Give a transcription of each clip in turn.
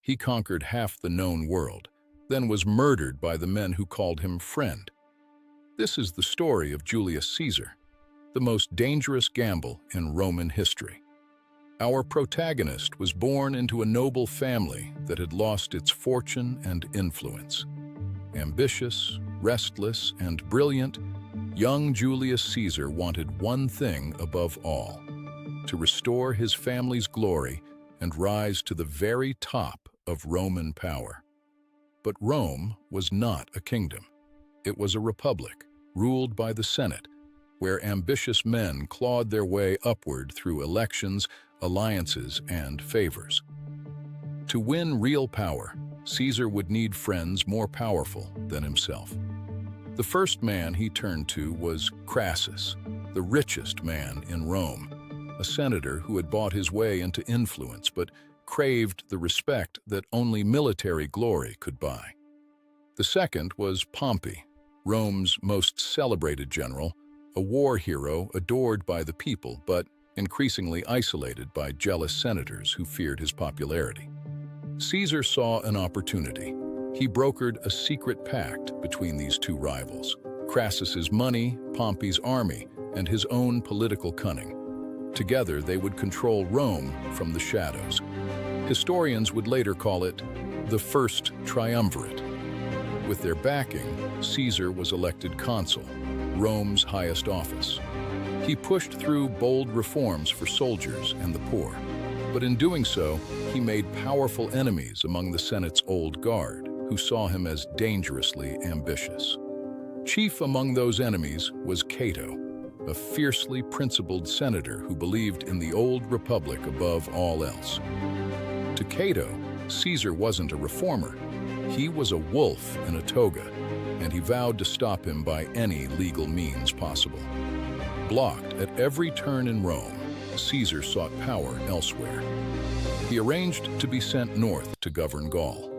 He conquered half the known world, then was murdered by the men who called him friend. This is the story of Julius Caesar, the most dangerous gamble in Roman history. Our protagonist was born into a noble family that had lost its fortune and influence. Ambitious, restless, and brilliant, young Julius Caesar wanted one thing above all: to restore his family's glory and rise to the very top of Roman power. But Rome was not a kingdom. It was a republic, ruled by the Senate, where ambitious men clawed their way upward through elections, alliances, and favors. To win real power, Caesar would need friends more powerful than himself. The first man he turned to was Crassus, the richest man in Rome, a senator who had bought his way into influence but craved the respect that only military glory could buy. The second was Pompey, Rome's most celebrated general, a war hero adored by the people but increasingly isolated by jealous senators who feared his popularity. Caesar saw an opportunity. He brokered a secret pact between these two rivals: Crassus's money, Pompey's army, and his own political cunning. Together, they would control Rome from the shadows. Historians would later call it the First Triumvirate. With their backing, Caesar was elected consul, Rome's highest office. He pushed through bold reforms for soldiers and the poor, but in doing so, he made powerful enemies among the Senate's old guard, who saw him as dangerously ambitious. Chief among those enemies was Cato, a fiercely principled senator who believed in the old republic above all else. To Cato, Caesar wasn't a reformer. He was a wolf in a toga, and he vowed to stop him by any legal means possible. Blocked at every turn in Rome, Caesar sought power elsewhere. He arranged to be sent north to govern Gaul,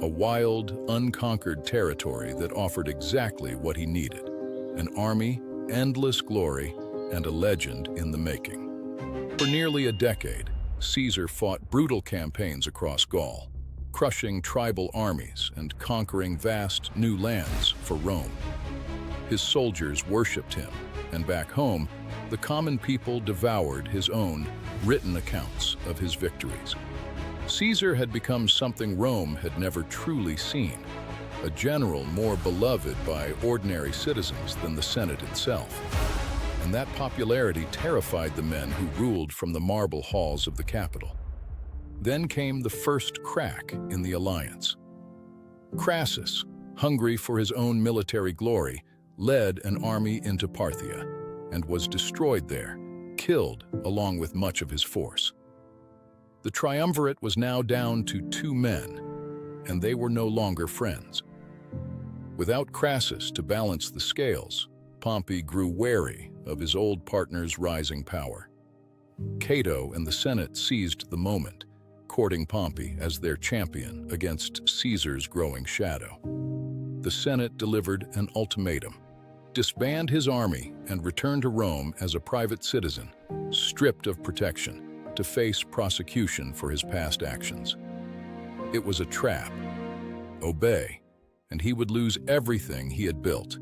a wild, unconquered territory that offered exactly what he needed: an army, endless glory, and a legend in the making. For nearly a decade, Caesar fought brutal campaigns across Gaul, crushing tribal armies and conquering vast new lands for Rome. His soldiers worshipped him, and back home, the common people devoured his own written accounts of his victories. Caesar had become something Rome had never truly seen: a general more beloved by ordinary citizens than the Senate itself. And that popularity terrified the men who ruled from the marble halls of the capital. Then came the first crack in the alliance. Crassus, hungry for his own military glory, led an army into Parthia and was destroyed there, killed along with much of his force. The triumvirate was now down to two men, and they were no longer friends. Without Crassus to balance the scales, Pompey grew wary of his old partner's rising power. Cato and the Senate seized the moment, courting Pompey as their champion against Caesar's growing shadow. The Senate delivered an ultimatum: disband his army and return to Rome as a private citizen, stripped of protection, to face prosecution for his past actions. It was a trap. Obey, and he would lose everything he had built.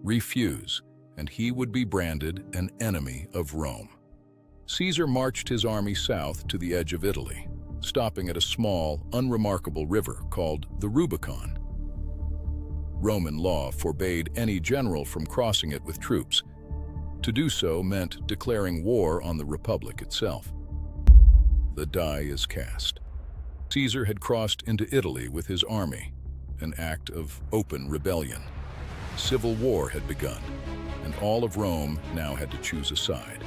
Refuse, and he would be branded an enemy of Rome. Caesar marched his army south to the edge of Italy, stopping at a small, unremarkable river called the Rubicon. Roman law forbade any general from crossing it with troops. To do so meant declaring war on the Republic itself. The die is cast. Caesar had crossed into Italy with his army, an act of open rebellion. Civil war had begun, and all of Rome now had to choose a side.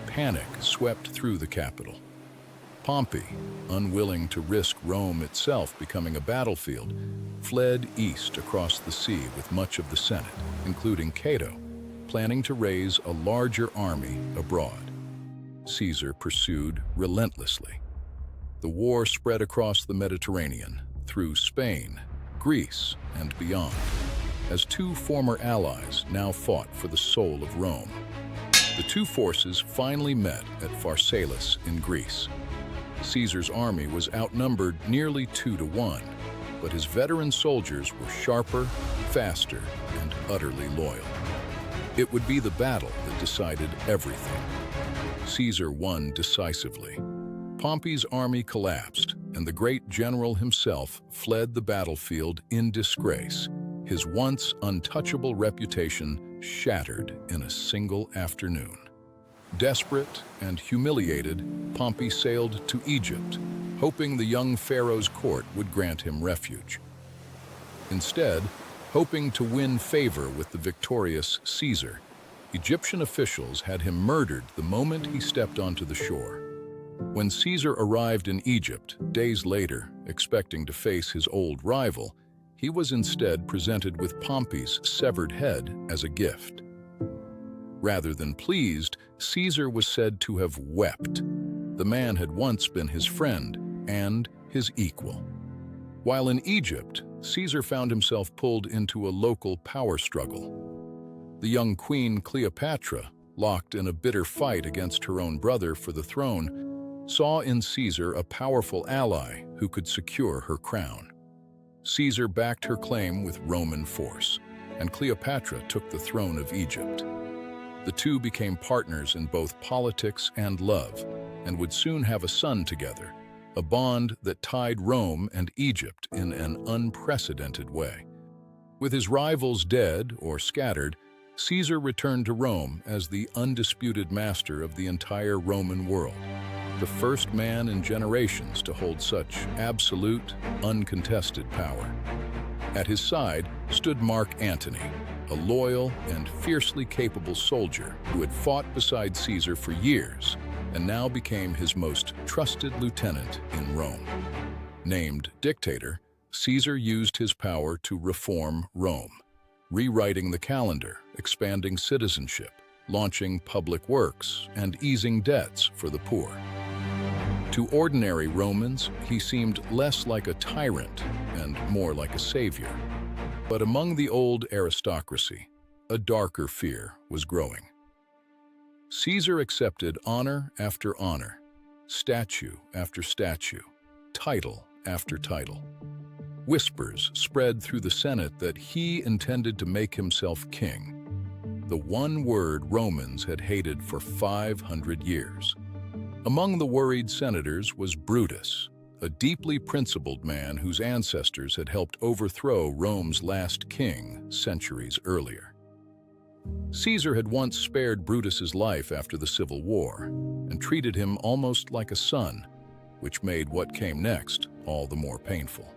Panic swept through the capital. Pompey, unwilling to risk Rome itself becoming a battlefield, fled east across the sea with much of the Senate, including Cato, planning to raise a larger army abroad. Caesar pursued relentlessly. The war spread across the Mediterranean, through Spain, Greece, and beyond, as two former allies now fought for the soul of Rome. The two forces finally met at Pharsalus in Greece. Caesar's army was outnumbered nearly 2-1, but his veteran soldiers were sharper, faster, and utterly loyal. It would be the battle that decided everything. Caesar won decisively. Pompey's army collapsed, and the great general himself fled the battlefield in disgrace, his once untouchable reputation shattered in a single afternoon. Desperate and humiliated, Pompey sailed to Egypt, hoping the young pharaoh's court would grant him refuge. Instead, hoping to win favor with the victorious Caesar, Egyptian officials had him murdered the moment he stepped onto the shore. When Caesar arrived in Egypt, days later, expecting to face his old rival, he was instead presented with Pompey's severed head as a gift. Rather than pleased, Caesar was said to have wept. The man had once been his friend and his equal. While in Egypt, Caesar found himself pulled into a local power struggle. The young queen Cleopatra, locked in a bitter fight against her own brother for the throne, saw in Caesar a powerful ally who could secure her crown. Caesar backed her claim with Roman force, and Cleopatra took the throne of Egypt. The two became partners in both politics and love, and would soon have a son together, a bond that tied Rome and Egypt in an unprecedented way. With his rivals dead or scattered, Caesar returned to Rome as the undisputed master of the entire Roman world, the first man in generations to hold such absolute, uncontested power. At his side stood Mark Antony, a loyal and fiercely capable soldier who had fought beside Caesar for years and now became his most trusted lieutenant in Rome. Named dictator, Caesar used his power to reform Rome, rewriting the calendar, expanding citizenship, launching public works, and easing debts for the poor. To ordinary Romans, he seemed less like a tyrant and more like a savior. But among the old aristocracy, a darker fear was growing. Caesar accepted honor after honor, statue after statue, title after title. Whispers spread through the Senate that he intended to make himself king, the one word Romans had hated for 500 years. Among the worried senators was Brutus, a deeply principled man whose ancestors had helped overthrow Rome's last king centuries earlier. Caesar had once spared Brutus's life after the Civil War and treated him almost like a son, which made what came next all the more painful.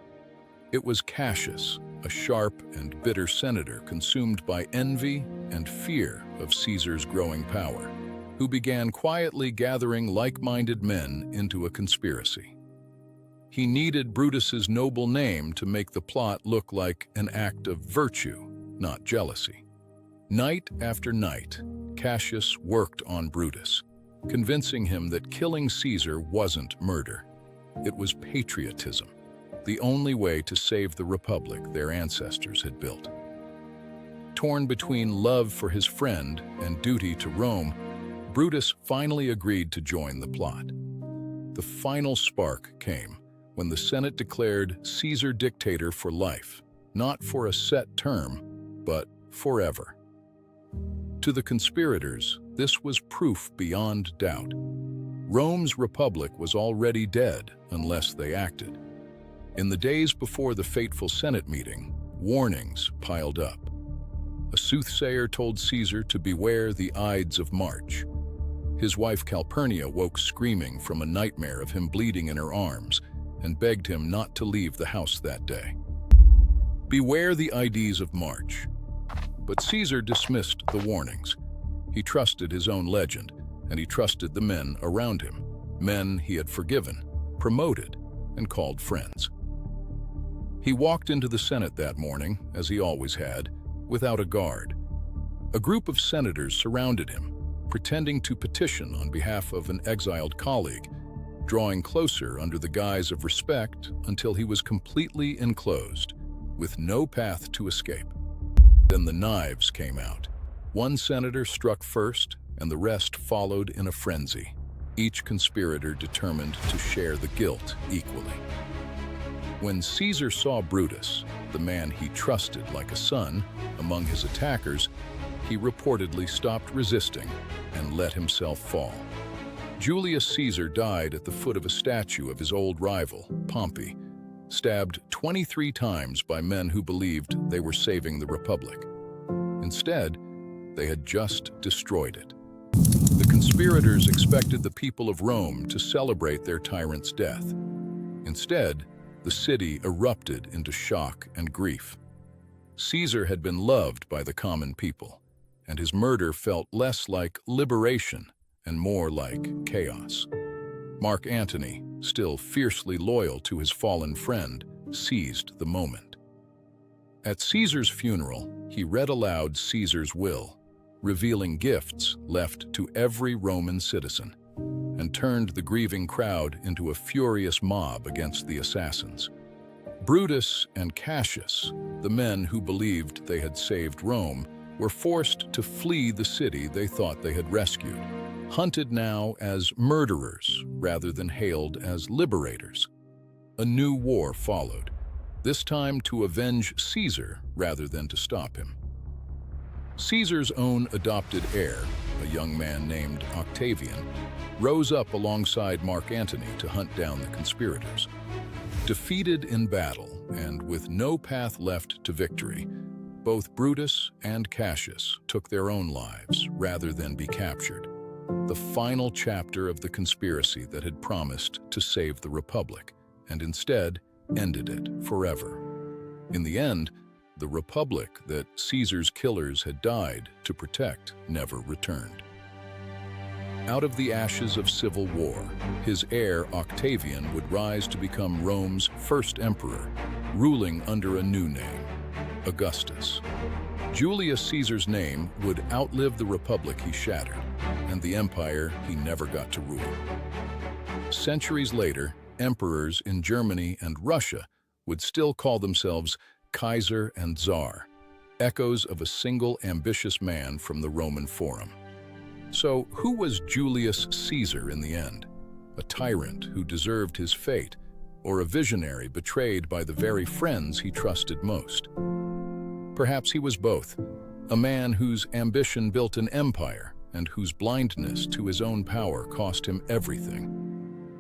It was Cassius, a sharp and bitter senator consumed by envy and fear of Caesar's growing power, who began quietly gathering like-minded men into a conspiracy. He needed Brutus's noble name to make the plot look like an act of virtue, not jealousy. Night after night, Cassius worked on Brutus, convincing him that killing Caesar wasn't murder. It was patriotism, the only way to save the republic their ancestors had built. Torn between love for his friend and duty to Rome, Brutus finally agreed to join the plot. The final spark came when the Senate declared Caesar dictator for life, not for a set term, but forever. To the conspirators, this was proof beyond doubt. Rome's republic was already dead unless they acted. In the days before the fateful Senate meeting, warnings piled up. A soothsayer told Caesar to beware the Ides of March. His wife Calpurnia woke screaming from a nightmare of him bleeding in her arms and begged him not to leave the house that day. Beware the Ides of March. But Caesar dismissed the warnings. He trusted his own legend, and he trusted the men around him, men he had forgiven, promoted, and called friends. He walked into the Senate that morning, as he always had, without a guard. A group of senators surrounded him, pretending to petition on behalf of an exiled colleague, drawing closer under the guise of respect until he was completely enclosed, with no path to escape. Then the knives came out. One senator struck first, and the rest followed in a frenzy. each conspirator determined to share the guilt equally. When Caesar saw Brutus, the man he trusted like a son, among his attackers, he reportedly stopped resisting and let himself fall. Julius Caesar died at the foot of a statue of his old rival, Pompey, stabbed 23 times by men who believed they were saving the Republic. Instead, they had just destroyed it. The conspirators expected the people of Rome to celebrate their tyrant's death. Instead, the city erupted into shock and grief. Caesar had been loved by the common people, and his murder felt less like liberation and more like chaos. Mark Antony, still fiercely loyal to his fallen friend, seized the moment. At Caesar's funeral, he read aloud Caesar's will, revealing gifts left to every Roman citizen, and turned the grieving crowd into a furious mob against the assassins. Brutus and Cassius, the men who believed they had saved Rome, were forced to flee the city they thought they had rescued, hunted now as murderers rather than hailed as liberators. A new war followed, this time to avenge Caesar rather than to stop him. Caesar's own adopted heir, a young man named Octavian, rose up alongside Mark Antony to hunt down the conspirators. Defeated in battle and with no path left to victory, both Brutus and Cassius took their own lives rather than be captured. The final chapter of the conspiracy that had promised to save the Republic, and instead ended it forever. In the end, the Republic that Caesar's killers had died to protect never returned. Out of the ashes of civil war, his heir Octavian would rise to become Rome's first emperor, ruling under a new name, Augustus. Julius Caesar's name would outlive the Republic he shattered, and the empire he never got to rule. Centuries later, emperors in Germany and Russia would still call themselves Kaiser and Tsar, echoes of a single ambitious man from the Roman Forum. So, who was Julius Caesar in the end? A tyrant who deserved his fate, or a visionary betrayed by the very friends he trusted most? Perhaps he was both, a man whose ambition built an empire and whose blindness to his own power cost him everything.